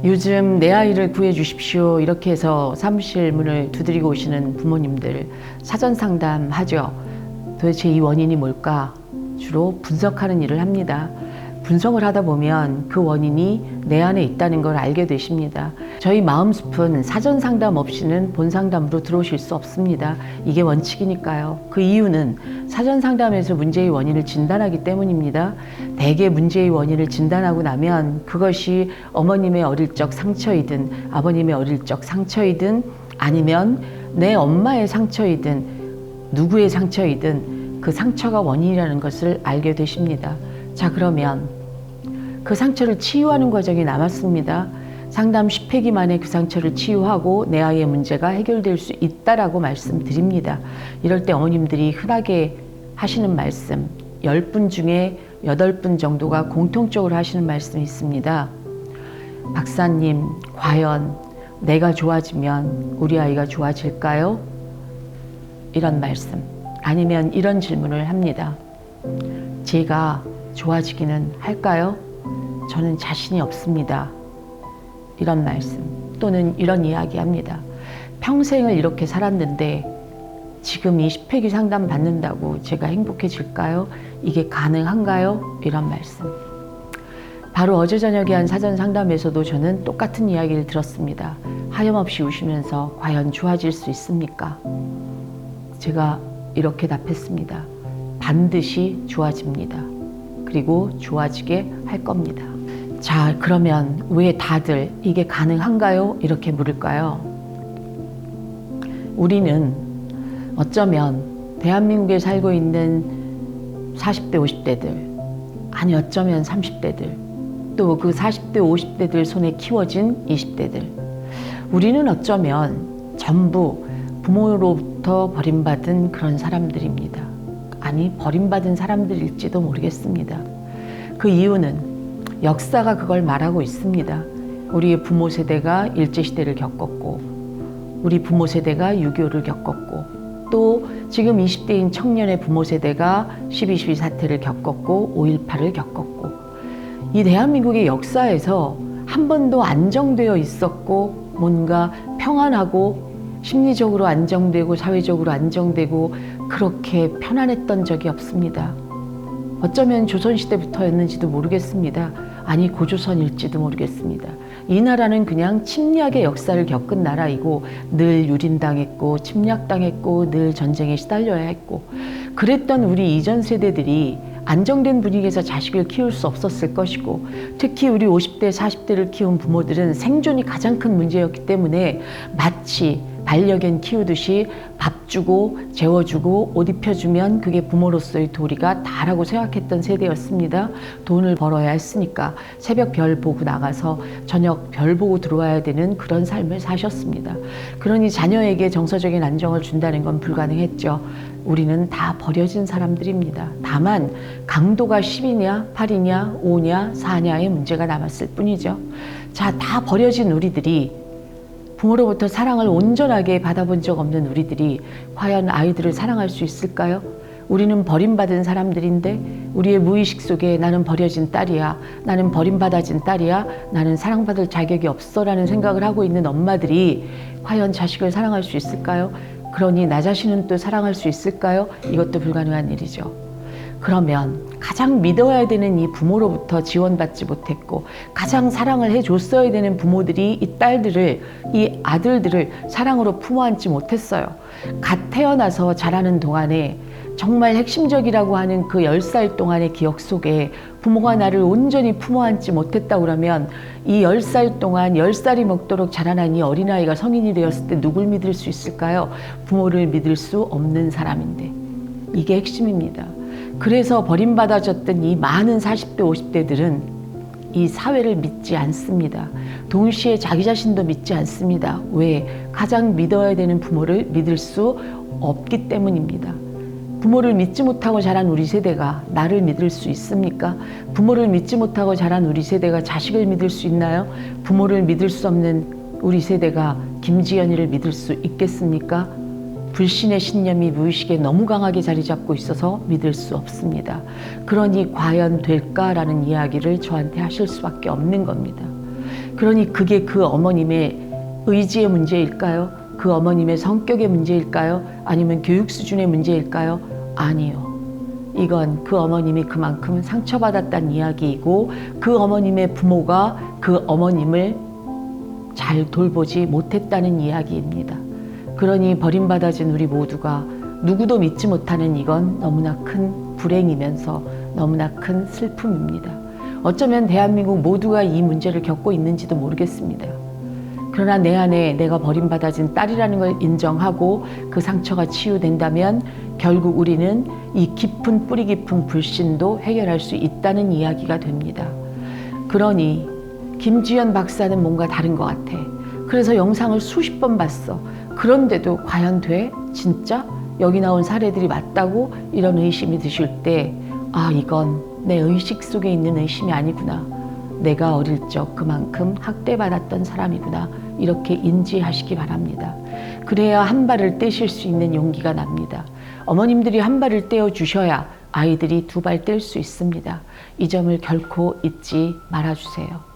요즘 내 아이를 구해 주십시오 이렇게 해서 사무실 문을 두드리고 오시는 부모님들 사전 상담하죠. 도대체 이 원인이 뭘까? 주로 분석하는 일을 합니다. 분석을 하다 보면 그 원인이 내 안에 있다는 걸 알게 되십니다. 저희 마음숲은 사전 상담 없이는 본 상담으로 들어오실 수 없습니다. 이게 원칙이니까요. 그 이유는 사전 상담에서 문제의 원인을 진단하기 때문입니다. 대개 문제의 원인을 진단하고 나면 그것이 어머님의 어릴 적 상처이든 아버님의 어릴 적 상처이든 아니면 내 엄마의 상처이든 누구의 상처이든 그 상처가 원인이라는 것을 알게 되십니다. 자, 그러면 그 상처를 치유하는 과정이 남았습니다. 상담 10회기 만에 그 상처를 치유하고 내 아이의 문제가 해결될 수 있다라고 말씀드립니다. 이럴 때 어머님들이 흔하게 하시는 말씀 10분 중에 8분 정도가 공통적으로 하시는 말씀이 있습니다. 박사님, 과연 내가 좋아지면 우리 아이가 좋아질까요? 이런 말씀. 아니면 이런 질문을 합니다. 제가 좋아지기는 할까요? 저는 자신이 없습니다. 이런 말씀 또는 이런 이야기 합니다. 평생을 이렇게 살았는데 지금 이 10회기 상담 받는다고 제가 행복해질까요? 이게 가능한가요? 이런 말씀. 바로 어제 저녁에 한 사전 상담에서도 저는 똑같은 이야기를 들었습니다. 하염없이 우시면서 과연 좋아질 수 있습니까? 제가 이렇게 답했습니다. 반드시 좋아집니다. 그리고 좋아지게 할 겁니다. 자, 그러면 왜 다들 이게 가능한가요? 이렇게 물을까요? 우리는 어쩌면 대한민국에 살고 있는 40대, 50대들, 아니 어쩌면 30대들, 또 그 40대, 50대들 손에 키워진 20대들, 우리는 어쩌면 전부 부모로부터 버림받은 그런 사람들입니다. 아니, 버림받은 사람들일지도 모르겠습니다. 그 이유는 역사가 그걸 말하고 있습니다. 우리의 부모 세대가 일제시대를 겪었고, 우리 부모 세대가 6.25를 겪었고, 또 지금 20대인 청년의 부모 세대가 12.12 사태를 겪었고 5.18을 겪었고, 이 대한민국의 역사에서 한 번도 안정되어 있었고 뭔가 평안하고 심리적으로 안정되고 사회적으로 안정되고 그렇게 편안했던 적이 없습니다. 어쩌면 조선시대부터였는지도 모르겠습니다. 아니, 고조선일지도 모르겠습니다. 이 나라는 그냥 침략의 역사를 겪은 나라이고 늘 유린당했고 침략당했고 늘 전쟁에 시달려야 했고, 그랬던 우리 이전 세대들이 안정된 분위기에서 자식을 키울 수 없었을 것이고, 특히 우리 50대, 40대를 키운 부모들은 생존이 가장 큰 문제였기 때문에 마치 반려견 키우듯이 밥 주고 재워주고 옷 입혀주면 그게 부모로서의 도리가 다라고 생각했던 세대였습니다. 돈을 벌어야 했으니까 새벽 별 보고 나가서 저녁 별 보고 들어와야 되는 그런 삶을 사셨습니다. 그러니 자녀에게 정서적인 안정을 준다는 건 불가능했죠. 우리는 다 버려진 사람들입니다. 다만 강도가 10이냐 8이냐 5냐 4냐의 문제가 남았을 뿐이죠. 자, 다 버려진 우리들이, 부모로부터 사랑을 온전하게 받아본 적 없는 우리들이 과연 아이들을 사랑할 수 있을까요? 우리는 버림받은 사람들인데 우리의 무의식 속에 나는 버려진 딸이야, 나는 버림받아진 딸이야, 나는 사랑받을 자격이 없어 라는 생각을 하고 있는 엄마들이 과연 자식을 사랑할 수 있을까요? 그러니 나 자신은 또 사랑할 수 있을까요? 이것도 불가능한 일이죠. 그러면 가장 믿어야 되는 이 부모로부터 지원받지 못했고 가장 사랑을 해줬어야 되는 부모들이 이 딸들을, 이 아들들을 사랑으로 품어안지 못했어요. 갓 태어나서 자라는 동안에 정말 핵심적이라고 하는 그 10살 동안의 기억 속에 부모가 나를 온전히 품어안지 못했다 그러면 이 10살 동안 10살이 먹도록 자라난 이 어린아이가 성인이 되었을 때 누굴 믿을 수 있을까요? 부모를 믿을 수 없는 사람인데. 이게 핵심입니다. 그래서 버림받아졌던 이 많은 40대, 50대들은 이 사회를 믿지 않습니다. 동시에 자기 자신도 믿지 않습니다. 왜? 가장 믿어야 되는 부모를 믿을 수 없기 때문입니다. 부모를 믿지 못하고 자란 우리 세대가 나를 믿을 수 있습니까? 부모를 믿지 못하고 자란 우리 세대가 자식을 믿을 수 있나요? 부모를 믿을 수 없는 우리 세대가 김지연이를 믿을 수 있겠습니까? 불신의 신념이 무의식에 너무 강하게 자리 잡고 있어서 믿을 수 없습니다. 그러니 과연 될까라는 이야기를 저한테 하실 수밖에 없는 겁니다. 그러니 그게 그 어머님의 의지의 문제일까요? 그 어머님의 성격의 문제일까요? 아니면 교육 수준의 문제일까요? 아니요. 이건 그 어머님이 그만큼 상처받았다는 이야기이고 그 어머님의 부모가 그 어머님을 잘 돌보지 못했다는 이야기입니다. 그러니 버림받아진 우리 모두가 누구도 믿지 못하는 이건 너무나 큰 불행이면서 너무나 큰 슬픔입니다. 어쩌면 대한민국 모두가 이 문제를 겪고 있는지도 모르겠습니다. 그러나 내 안에 내가 버림받아진 딸이라는 걸 인정하고 그 상처가 치유된다면 결국 우리는 이 깊은 뿌리 깊은 불신도 해결할 수 있다는 이야기가 됩니다. 그러니 김지연 박사는 뭔가 다른 것 같아. 그래서 영상을 수십 번 봤어. 그런데도 과연 돼? 진짜? 여기 나온 사례들이 맞다고? 이런 의심이 드실 때 이건 내 의식 속에 있는 의심이 아니구나. 내가 어릴 적 그만큼 학대받았던 사람이구나. 이렇게 인지하시기 바랍니다. 그래야 한 발을 떼실 수 있는 용기가 납니다. 어머님들이 한 발을 떼어주셔야 아이들이 두 발 뗄 수 있습니다. 이 점을 결코 잊지 말아주세요.